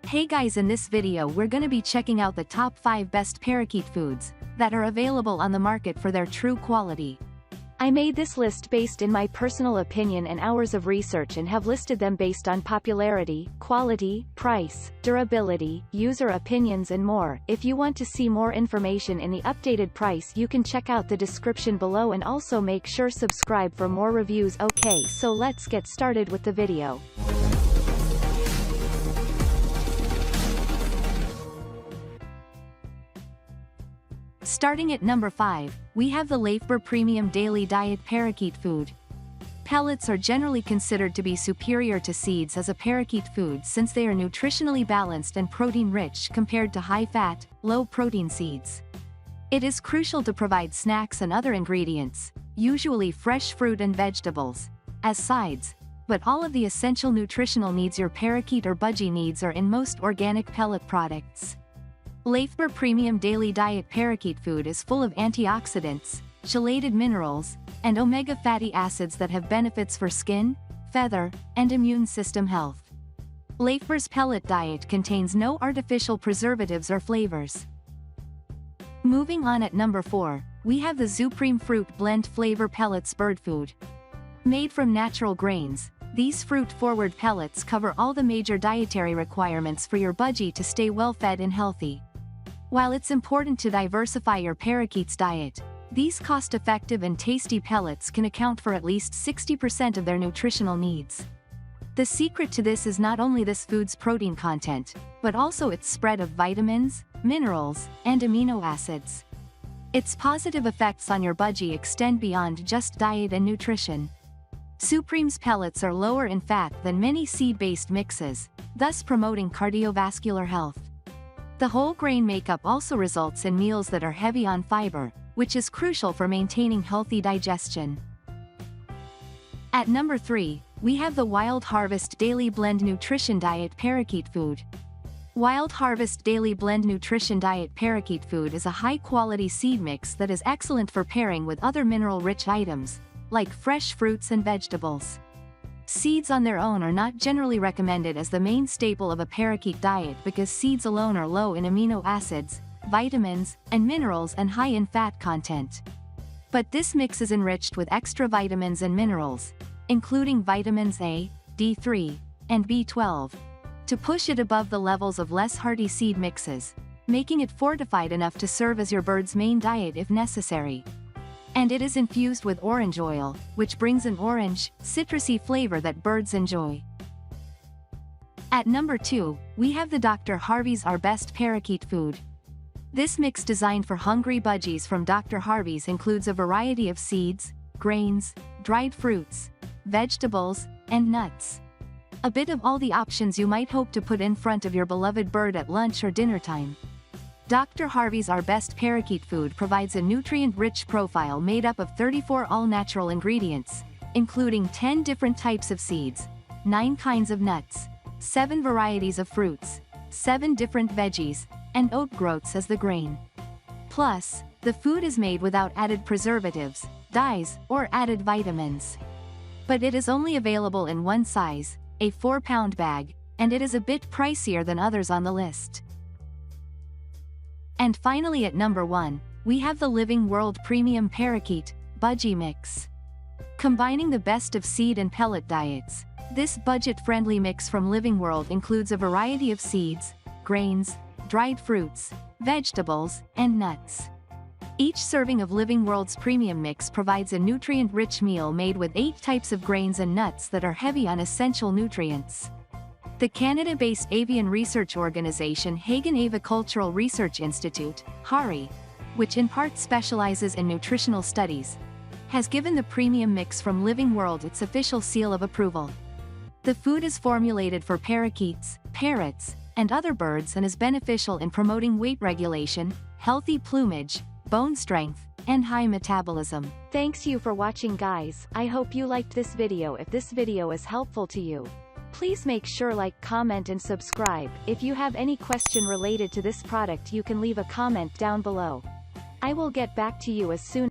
Hey guys, in this video we're gonna be checking out the top 5 best parakeet foods that are available on the market for their true quality. I made this list based in my personal opinion and hours of research and have listed them based on popularity, quality, price, durability, user opinions and more. If you want to see more information in the updated price, you can check out the description below and also make sure subscribe for more reviews. Okay, so let's get started with the video. Starting at number 5, we have the Lafeber Premium Daily Diet Parakeet Food. Pellets are generally considered to be superior to seeds as a parakeet food since they are nutritionally balanced and protein-rich compared to high-fat, low-protein seeds. It is crucial to provide snacks and other ingredients, usually fresh fruit and vegetables, as sides, but all of the essential nutritional needs your parakeet or budgie needs are in most organic pellet products. Lafeber Premium Daily Diet Parakeet Food is full of antioxidants, chelated minerals, and omega fatty acids that have benefits for skin, feather, and immune system health. Lafeber's pellet diet contains no artificial preservatives or flavors. Moving on at number 4, we have the ZuPreem FruitBlend Flavor Pellets Bird Food. Made from natural grains, these fruit-forward pellets cover all the major dietary requirements for your budgie to stay well-fed and healthy. While it's important to diversify your parakeet's diet, these cost-effective and tasty pellets can account for at least 60% of their nutritional needs. The secret to this is not only this food's protein content, but also its spread of vitamins, minerals, and amino acids. Its positive effects on your budgie extend beyond just diet and nutrition. ZuPreem's pellets are lower in fat than many seed-based mixes, thus promoting cardiovascular health. The whole grain makeup also results in meals that are heavy on fiber, which is crucial for maintaining healthy digestion. At number 3, we have the Wild Harvest Daily Blend Nutrition Diet Parakeet Food. Wild Harvest Daily Blend Nutrition Diet Parakeet Food is a high-quality seed mix that is excellent for pairing with other mineral-rich items, like fresh fruits and vegetables. Seeds on their own are not generally recommended as the main staple of a parakeet diet because seeds alone are low in amino acids, vitamins, and minerals and high in fat content. But this mix is enriched with extra vitamins and minerals, including vitamins A, D3, and B12, to push it above the levels of less hearty seed mixes, making it fortified enough to serve as your bird's main diet if necessary. And it is infused with orange oil, which brings an orange, citrusy flavor that birds enjoy. At number 2, we have the Dr. Harvey's Our Best Parakeet Food. This mix designed for hungry budgies from Dr. Harvey's includes a variety of seeds, grains, dried fruits, vegetables, and nuts. A bit of all the options you might hope to put in front of your beloved bird at lunch or dinner time. Dr. Harvey's Our Best Parakeet Food provides a nutrient-rich profile made up of 34 all-natural ingredients, including 10 different types of seeds, 9 kinds of nuts, 7 varieties of fruits, 7 different veggies, and oat groats as the grain. Plus, the food is made without added preservatives, dyes, or added vitamins. But it is only available in one size, a 4-pound bag, and it is a bit pricier than others on the list. And finally at number 1, we have the Living World Premium Parakeet Budgie Mix. Combining the best of seed and pellet diets, this budget-friendly mix from Living World includes a variety of seeds, grains, dried fruits, vegetables, and nuts. Each serving of Living World's premium mix provides a nutrient-rich meal made with 8 types of grains and nuts that are heavy on essential nutrients. The Canada-based avian research organization Hagen Avicultural Research Institute, Harvey, which in part specializes in nutritional studies, has given the premium mix from Living World its official seal of approval. The food is formulated for parakeets, parrots, and other birds and is beneficial in promoting weight regulation, healthy plumage, bone strength, and high metabolism. Thanks you for watching guys. I hope you liked this video. If this video is helpful to you, please make sure like, comment and subscribe. If you have any question related to this product you can leave a comment down below. I will get back to you as soon